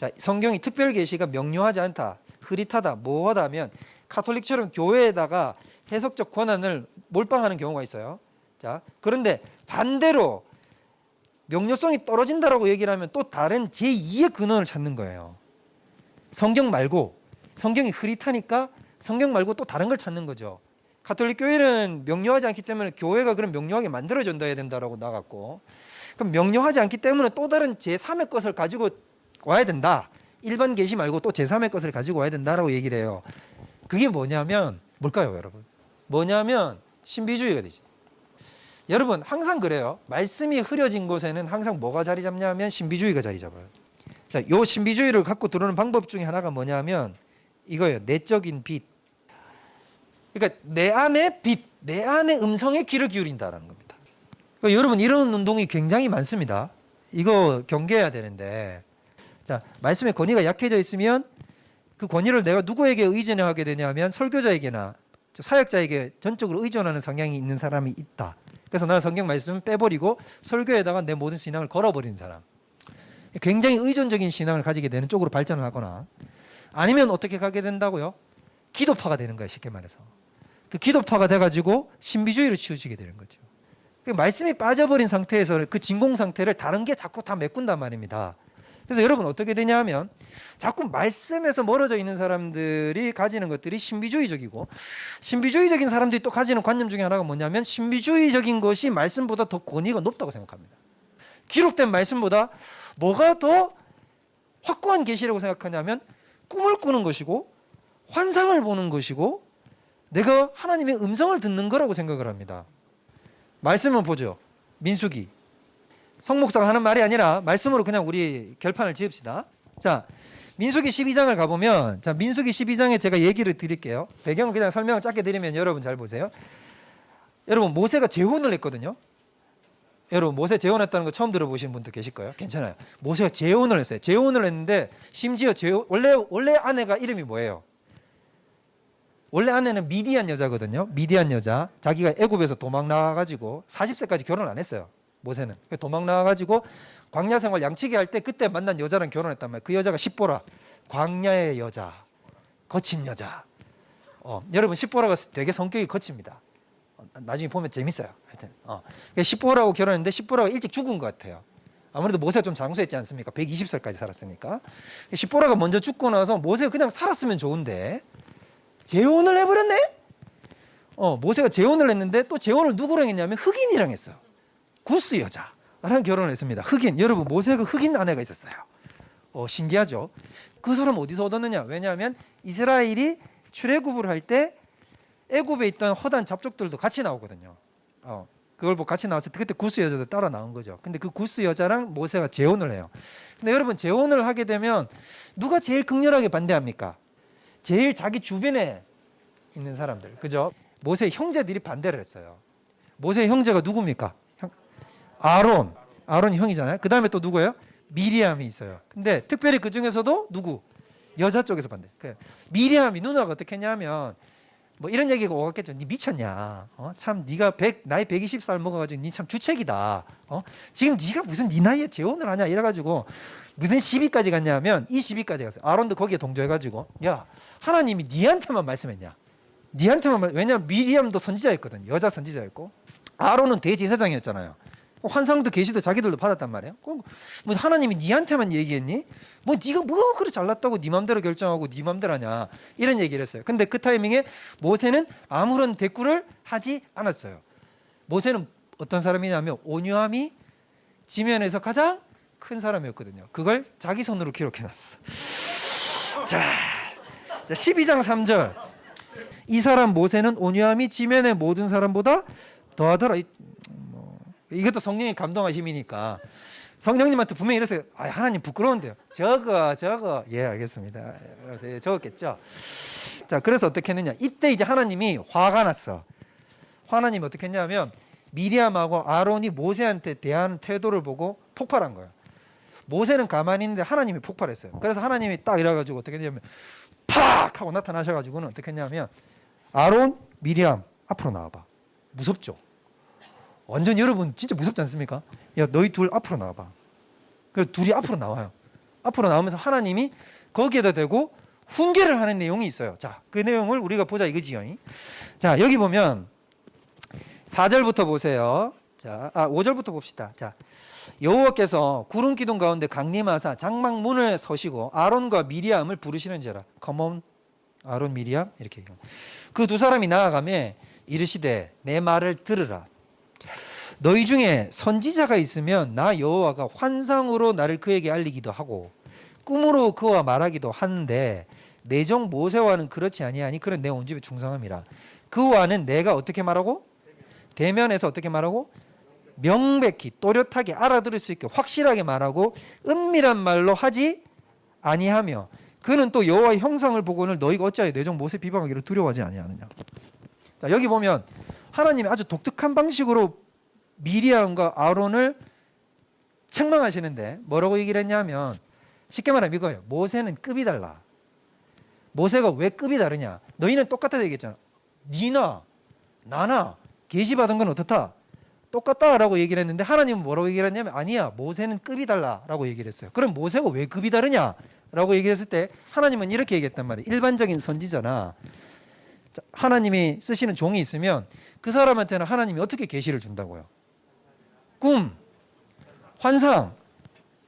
자, 성경이 특별 계시가 명료하지 않다, 흐릿하다, 모호하다면 카톨릭처럼 교회에다가 해석적 권한을 몰빵하는 경우가 있어요. 자, 그런데 반대로 명료성이 떨어진다라고 얘기를 하면 또 다른 제2의 근원을 찾는 거예요. 성경 말고, 성경이 흐릿하니까 성경 말고 또 다른 걸 찾는 거죠. 가톨릭 교회는 명료하지 않기 때문에 교회가 그럼 명료하게 만들어준다야 된다라고 나갔고, 그럼 명료하지 않기 때문에 또 다른 제3의 것을 가지고 와야 된다. 일반 계시 말고 또 제3의 것을 가지고 와야 된다라고 얘기를 해요. 그게 뭐냐면 뭘까요, 여러분? 뭐냐면 신비주의가 되지. 여러분 항상 그래요. 말씀이 흐려진 곳에는 항상 뭐가 자리 잡냐면 신비주의가 자리 잡아요. 자, 요 신비주의를 갖고 들어오는 방법 중에 하나가 뭐냐면 이거예요. 내적인 빛. 그러니까 내 안에 빛, 내 안에 음성에 귀를 기울인다라는 겁니다. 그러니까 여러분 이런 운동이 굉장히 많습니다. 이거 경계해야 되는데, 자, 말씀의 권위가 약해져 있으면 그 권위를 내가 누구에게 의존하게 되냐면 설교자에게나 사역자에게 전적으로 의존하는 성향이 있는 사람이 있다. 그래서 나는 성경 말씀 빼버리고 설교에다가 내 모든 신앙을 걸어버리는 사람. 굉장히 의존적인 신앙을 가지게 되는 쪽으로 발전을 하거나, 아니면 어떻게 가게 된다고요? 기도파가 되는 거예요, 쉽게 말해서. 그 기도파가 돼가지고 신비주의로 치우치게 되는 거죠. 그 말씀이 빠져버린 상태에서 그 진공 상태를 다른 게 자꾸 다 메꾼단 말입니다. 그래서 여러분 어떻게 되냐 하면 자꾸 말씀에서 멀어져 있는 사람들이 가지는 것들이 신비주의적이고, 신비주의적인 사람들이 또 가지는 관념 중에 하나가 뭐냐면 신비주의적인 것이 말씀보다 더 권위가 높다고 생각합니다. 기록된 말씀보다 뭐가 더 확고한 계시라고 생각하냐면 꿈을 꾸는 것이고 환상을 보는 것이고 내가 하나님의 음성을 듣는 거라고 생각을 합니다. 말씀은 보죠. 민수기. 성목사가 하는 말이 아니라 말씀으로 그냥 우리 결판을 지읍시다. 자, 민수기 12장을 가보면, 자, 민수기 12장에 제가 얘기를 드릴게요. 배경을 그냥 설명을 짧게 드리면 여러분 잘 보세요. 여러분 모세가 재혼을 했거든요. 여러분 모세 재혼했다는 거 처음 들어보시는 분도 계실 거예요. 괜찮아요. 모세가 재혼을 했어요. 재혼을 했는데 심지어 원래 아내가 이름이 뭐예요? 원래 아내는 미디안 여자거든요. 미디안 여자. 자기가 애굽에서 도망 나와가지고 40세까지 결혼 안 했어요. 모세는. 도망 나와가지고 광야 생활 양치기 할 때 그때 만난 여자랑 결혼했단 말이에요. 그 여자가 십보라. 광야의 여자. 거친 여자. 여러분 십보라가 되게 성격이 거칩니다. 나중에 보면 재밌어요. 하여튼. 십보라하고 결혼했는데 십보라가 일찍 죽은 것 같아요. 아무래도 모세가 좀 장수했지 않습니까? 120살까지 살았으니까. 십보라가 먼저 죽고 나서 모세가 그냥 살았으면 좋은데 재혼을 해버렸네? 모세가 재혼을 했는데 또 재혼을 누구랑 했냐면 흑인이랑 했어요. 구스 여자랑 결혼을 했습니다. 흑인. 여러분 모세가 흑인 아내가 있었어요. 신기하죠? 그 사람 어디서 얻었느냐? 왜냐하면 이스라엘이 출애굽을 할 때 애굽에 있던 허단 잡족들도 같이 나오거든요. 그걸 보고 같이 나와서 그때 구스 여자도 따라 나온 거죠. 근데 그 구스 여자랑 모세가 재혼을 해요. 근데 여러분 재혼을 하게 되면 누가 제일 극렬하게 반대합니까? 제일 자기 주변에 있는 사람들. 그죠? 모세의 형제들이 반대를 했어요. 모세의 형제가 누굽니까? 아론. 아론이 형이잖아요. 그 다음에 또 누구예요? 미리암이 있어요. 근데 특별히 그 중에서도 누구? 여자 쪽에서 반대. 미리암이 누나가 어떻게 했냐면 뭐 이런 얘기가 오갔겠죠. 니 미쳤냐? 참 네가 나이 120살 먹어가지고 니 참 주책이다. 지금 네가 무슨 네 나이에 재혼을 하냐 이래가지고 무슨 시비까지 갔냐면 이 시비까지 갔어요. 아론도 거기에 동조해가지고 야 하나님이 니한테만 말씀했냐? 왜냐면 미리암도 선지자였거든요. 여자 선지자였고 아론은 대제사장이었잖아요. 환상도 계시도 자기들도 받았단 말이에요. 뭐 하나님이 니한테만 얘기했니? 뭐 네가 뭐 그래 잘났다고 네 맘대로 결정하고 네 맘대로 하냐 이런 얘기를 했어요. 근데 그 타이밍에 모세는 아무런 대꾸를 하지 않았어요. 모세는 어떤 사람이냐면 온유함이 지면에서 가장 큰 사람이었거든요. 그걸 자기 손으로 기록해놨어. 자 12장 3절. 이 사람 모세는 온유함이 지면의 모든 사람보다 더하더라. 이것도 성령의 감동하심이니까 성령님한테 분명히 이랬어요. 하나님 부끄러운데요. 저거. 예, 알겠습니다. 그래서 적었겠죠. 자, 그래서 어떻게 했느냐. 이때 이제 하나님이 화가 났어. 하나님이 어떻게 했냐면 미리암하고 아론이 모세한테 대한 태도를 보고 폭발한 거예요. 모세는 가만히 있는데 하나님이 폭발했어요. 그래서 하나님이 딱 이래가지고 어떻게 했냐면 팍! 하고 나타나셔가지고는 어떻게 했냐면 아론, 미리암 앞으로 나와봐. 무섭죠? 완전 여러분 진짜 무섭지 않습니까? 야 너희 둘 앞으로 나와봐. 그래서 둘이 앞으로 나와요. 앞으로 나오면서 하나님이 거기에다 대고 훈계를 하는 내용이 있어요. 자, 그 내용을 우리가 보자 이거지요. 자, 여기 보면 4절부터 보세요. 자, 5절부터 봅시다. 자, 여호와께서 구름 기둥 가운데 강림하사 장막 문에 서시고 아론과 미리암을 부르시는지라. Come on, 아론 미리암 이렇게. 그 두 사람이 나아가며 이르시되 내 말을 들으라. 너희 중에 선지자가 있으면 나 여호와가 환상으로 나를 그에게 알리기도 하고 꿈으로 그와 말하기도 하는데 내 종 모세와는 그렇지 아니하니 그는 내 온 집에 충성함이라. 그와는 내가 어떻게 말하고? 대면에서 어떻게 말하고? 명백히 또렷하게 알아들을 수 있게 확실하게 말하고 은밀한 말로 하지 아니하며 그는 또 여호와의 형상을 보고는 너희가 어찌하여 내 종 모세 비방하기를 두려워하지 아니하느냐. 자, 여기 보면 하나님이 아주 독특한 방식으로 미리암과 아론을 책망하시는데 뭐라고 얘기를 했냐면 쉽게 말하면 이거예요. 모세는 급이 달라. 모세가 왜 급이 다르냐. 너희는 똑같다 얘기했잖아. 니나 나나 계시받은 건 어떻다? 똑같다라고 얘기를 했는데 하나님은 뭐라고 얘기를 했냐면 아니야. 모세는 급이 달라라고 얘기를 했어요. 그럼 모세가 왜 급이 다르냐라고 얘기했을 때 하나님은 이렇게 얘기했단 말이에요. 일반적인 선지자나 하나님이 쓰시는 종이 있으면 그 사람한테는 하나님이 어떻게 계시를 준다고요? 꿈, 환상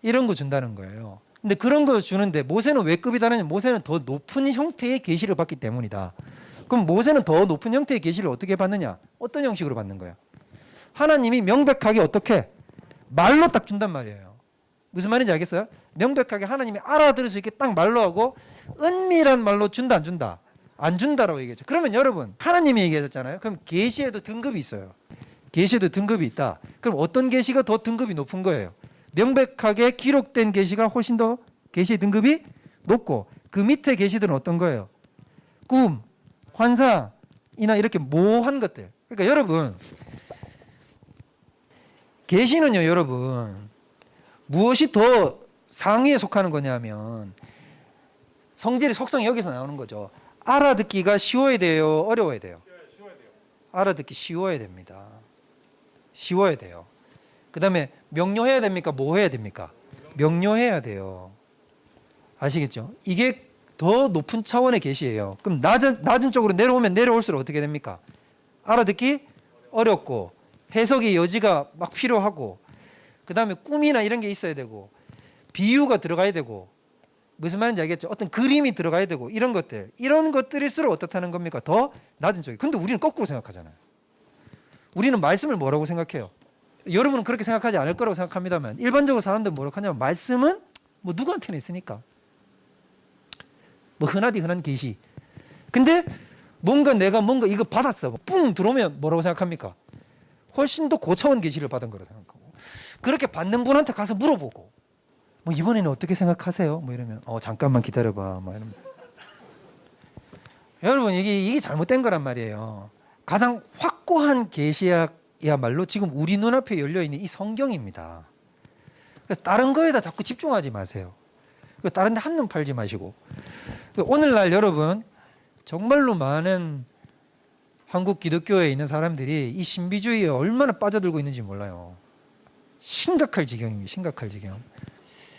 이런 거 준다는 거예요. 근데 그런 거 주는데 모세는 왜 급이 다르냐? 모세는 더 높은 형태의 계시를 받기 때문이다. 그럼 모세는 더 높은 형태의 계시를 어떻게 받느냐? 어떤 형식으로 받는 거야? 하나님이 명백하게 어떻게? 말로 딱 준단 말이에요. 무슨 말인지 알겠어요? 명백하게 하나님이 알아들을 수 있게 딱 말로 하고 은밀한 말로 준다 안 준다? 안 준다라고 얘기했죠. 그러면 여러분 하나님이 얘기하셨잖아요. 그럼 계시에도 등급이 있어요. 계시에도 등급이 있다. 그럼 어떤 계시가 더 등급이 높은 거예요? 명백하게 기록된 계시가 훨씬 더 계시의 등급이 높고 그 밑에 계시들은 어떤 거예요? 꿈, 환상이나 이렇게 모호한 것들. 그러니까 여러분 계시는요 여러분 무엇이 더 상위에 속하는 거냐면 성질의 속성이 여기서 나오는 거죠. 알아듣기가 쉬워야 돼요? 어려워야 돼요? 알아듣기 쉬워야 됩니다. 쉬워야 돼요. 그 다음에 명료해야 됩니까? 뭐 해야 됩니까? 명료해야 돼요. 아시겠죠? 이게 더 높은 차원의 계시예요. 그럼 낮은 쪽으로 내려오면 내려올수록 어떻게 됩니까? 알아듣기 어렵고 해석의 여지가 막 필요하고 그 다음에 꿈이나 이런 게 있어야 되고 비유가 들어가야 되고 무슨 말인지 알겠죠? 어떤 그림이 들어가야 되고 이런 것들일수록 어떻다는 겁니까? 더 낮은 쪽에. 근데 우리는 거꾸로 생각하잖아요. 우리는 말씀을 뭐라고 생각해요? 여러분은 그렇게 생각하지 않을 거라고 생각합니다만 일반적으로 사람들은 뭐라고 하냐면 말씀은 뭐 누구한테나 있으니까 뭐 흔하디 흔한 계시. 근데 내가 뭔가 이거 받았어. 뿡 들어오면 뭐라고 생각합니까? 훨씬 더 고차원 계시를 받은 거라고 생각하고 그렇게 받는 분한테 가서 물어보고 뭐 이번에는 어떻게 생각하세요? 뭐 이러면 잠깐만 기다려봐. 뭐 이러면서 여러분 이게 잘못된 거란 말이에요. 가장 확고한 계시야말로 지금 우리 눈앞에 열려 있는 이 성경입니다. 그래서 다른 거에다 자꾸 집중하지 마세요. 다른 데 한눈 팔지 마시고 오늘날 여러분 정말로 많은 한국 기독교에 있는 사람들이 이 신비주의에 얼마나 빠져들고 있는지 몰라요. 심각할 지경입니다. 심각할 지경.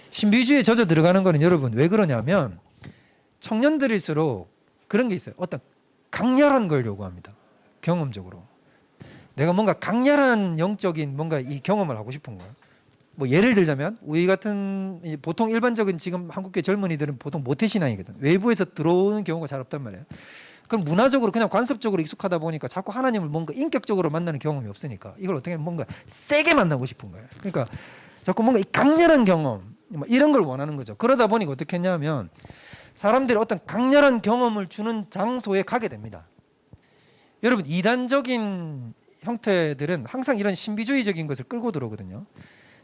신비주의에 젖어 들어가는 거는 여러분 왜 그러냐면 청년들일수록 그런 게 있어요. 어떤 강렬한 걸 요구합니다. 경험적으로. 내가 뭔가 강렬한 영적인 뭔가 이 경험을 하고 싶은 거예요. 뭐 예를 들자면 우리 같은 보통 일반적인 지금 한국계 젊은이들은 보통 모태신앙이거든. 외부에서 들어오는 경우가 잘 없단 말이에요. 그럼 문화적으로 그냥 관습적으로 익숙하다 보니까 자꾸 하나님을 뭔가 인격적으로 만나는 경험이 없으니까 이걸 어떻게 뭔가 세게 만나고 싶은 거예요. 그러니까 자꾸 뭔가 이 강렬한 경험 이런 걸 원하는 거죠. 그러다 보니까 어떻게 했냐면 사람들이 어떤 강렬한 경험을 주는 장소에 가게 됩니다. 여러분 이단적인 형태들은 항상 이런 신비주의적인 것을 끌고 들어오거든요.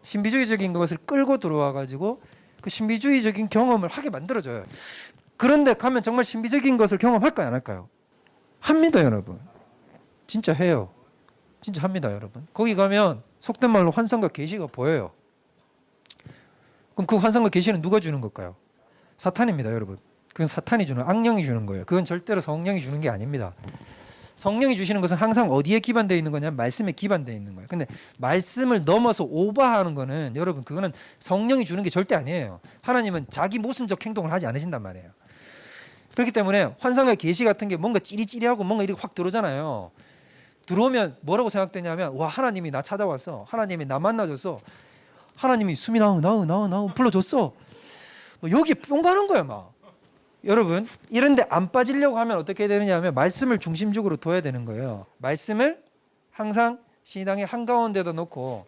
신비주의적인 것을 끌고 들어와 가지고 그 신비주의적인 경험을 하게 만들어줘요. 그런데 가면 정말 신비적인 것을 경험할까요? 안 할까요? 합니다, 여러분. 진짜 해요. 진짜 합니다, 여러분. 거기 가면 속된 말로 환상과 계시가 보여요. 그럼 그 환상과 계시는 누가 주는 걸까요? 사탄입니다, 여러분. 그건 사탄이 주는, 악령이 주는 거예요. 그건 절대로 성령이 주는 게 아닙니다. 성령이 주시는 것은 항상 어디에 기반되어 있는 거냐면 말씀에 기반되어 있는 거예요. 근데 말씀을 넘어서 오버하는 거는 여러분 그거는 성령이 주는 게 절대 아니에요. 하나님은 자기 모순적 행동을 하지 않으신단 말이에요. 그렇기 때문에 환상의 계시 같은 게 뭔가 찌리찌리하고 뭔가 이렇게 확 들어오잖아요. 들어오면 뭐라고 생각되냐면 와 하나님이 나 찾아왔어. 하나님이 나 만나줬어. 하나님이 수미 나우 불러줬어. 뭐 여기 뿅 가는 거야 막. 여러분 이런데 안 빠지려고 하면 어떻게 되느냐 하면 말씀을 중심적으로 둬야 되는 거예요. 말씀을 항상 신앙의 한가운데다 놓고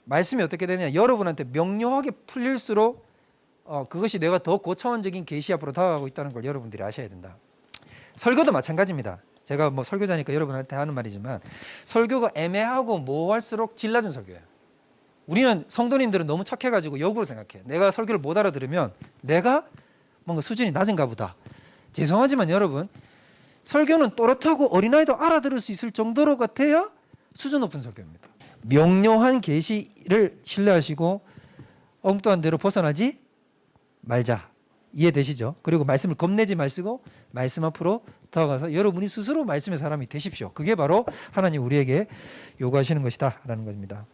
말씀이 어떻게 되느냐 여러분한테 명료하게 풀릴수록 그것이 내가 더 고차원적인 계시 앞으로 다가가고 있다는 걸 여러분들이 아셔야 된다. 설교도 마찬가지입니다. 제가 뭐 설교자니까 여러분한테 하는 말이지만 설교가 애매하고 모호할수록 질 낮은 설교예요. 우리는 성도님들은 너무 착해가지고 역으로 생각해. 내가 설교를 못 알아들으면 내가 뭔가 수준이 낮은가 보다. 죄송하지만 여러분 설교는 또렷하고 어린아이도 알아들을 수 있을 정도로 같아야 수준 높은 설교입니다. 명료한 계시를 신뢰하시고 엉뚱한 대로 벗어나지 말자. 이해되시죠? 그리고 말씀을 겁내지 마시고 말씀 앞으로 다가가서 여러분이 스스로 말씀의 사람이 되십시오. 그게 바로 하나님 우리에게 요구하시는 것이다 라는 겁니다.